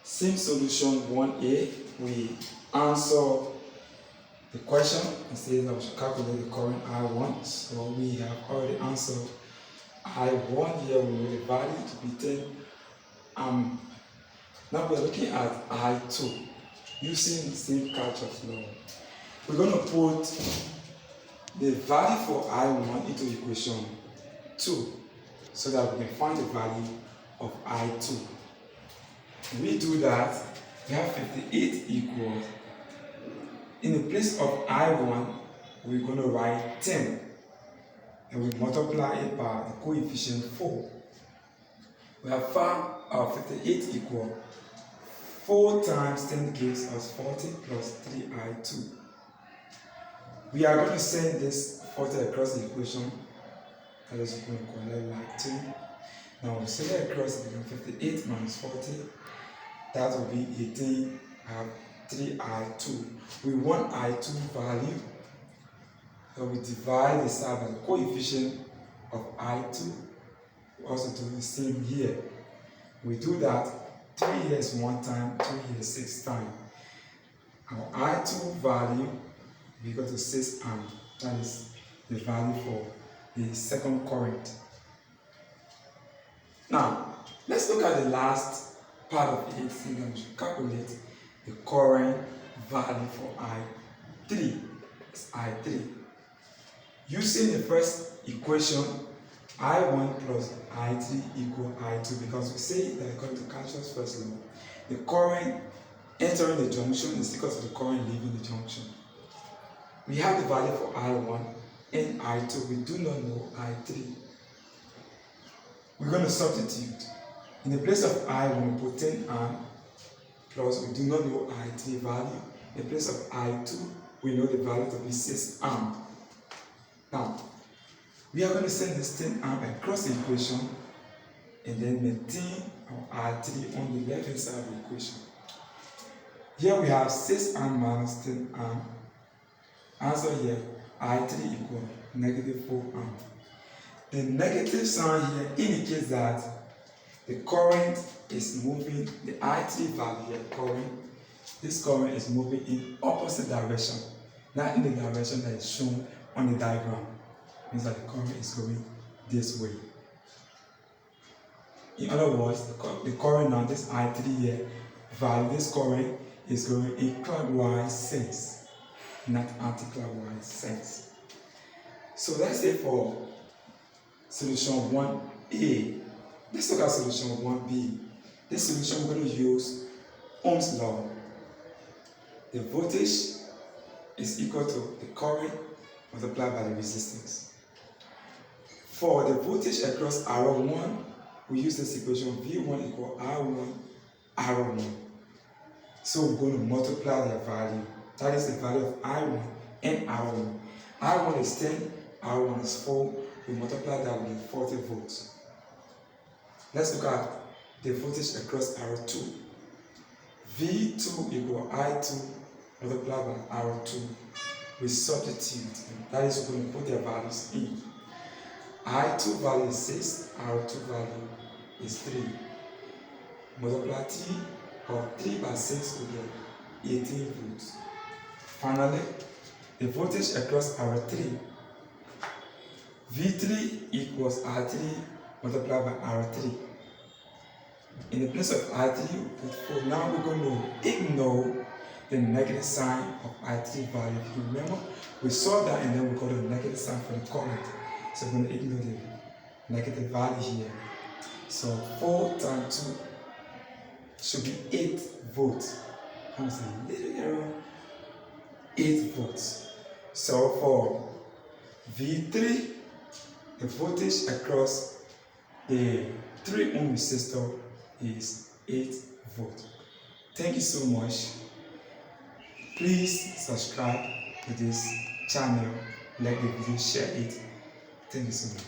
Same solution 1A, we answer the question. It says that we should calculate the current I1. So we have already answered I1 here. We know the value to be 10. Now we're looking at I2 using the same Kirchhoff's law. We're going to put the value for I1 into equation 2 so that we can find the value of I2. When we do that, we have 58 equals. In the place of I1, we're going to write 10. And we multiply it by the coefficient 4. We have found our 58 equal 4 times 10 gives us 40 plus 3I2. We are going to send this 40 across the equation. That is going to connect like 2. Now we send it across, it becomes 58 minus 40. That will be 18. I have 3I2. We want I2 value. So we divide this out by the coefficient of I2. We also do the same here. We do that 3 here is 1 time, 2 here is 6 times. Our I2 value we go to 6 amp. That is the value for the second current. Now, let's look at the last part of it, so that we should calculate the current value for I3. It's I3. Using the first equation, I1 plus I3 equal I2, because we say that according to Kirchhoff's first law, the current entering the junction is equal to the current leaving the junction. We have the value for I1 and I2. We do not know I3. We're going to substitute. In the place of I1, we put 10 amp plus we do not know I3 value. In the place of I2, we know the value to be 6 amp. Now, we are going to send this 10 amp across the equation and then maintain our I3 on the left hand side of the equation. Here we have 6 amp minus 10 amp. Answer here, I3 equal negative 4 amp. The negative sign here indicates that the current is moving, the I3 value here, this current is moving in opposite direction, not in the direction that is shown on the diagram. It means that the current is going this way. In other words, the current now, this I3 here value, this current is going in clockwise sense, not anti-clockwise sense. So let's say for solution 1A, let's look at solution 1B. This solution we're going to use Ohm's law. The voltage is equal to the current multiplied by the resistance. For the voltage across R1, we use this equation V1 equal R1, R1. So we're going to multiply their value. That is the value of I1 and R1. I1 is 10, R1 is 4. We multiply that with 40 volts. Let's look at the voltage across R2. V2 equal I2 multiplied by R2. We substitute. That is, we're going to put their values in. I2 value is 6, R2 value is 3. Multiply T of 3 by 6 will get 18 volts. Finally, the voltage across R3. V3 equals R3 multiplied by R3. In the place of R3, we put 4. Now we're going to ignore the negative sign of I3 value. If you remember, we saw that and then we got a negative sign for the current. So we're going to ignore the negative value here. So 4 times 2 should be 8 volts. Comes a little error. 8 volts. So for V3, the voltage across the 3 ohm resistor is 8 volts. Thank you so much. Please subscribe to this channel, like the video, share it. Thank you so much.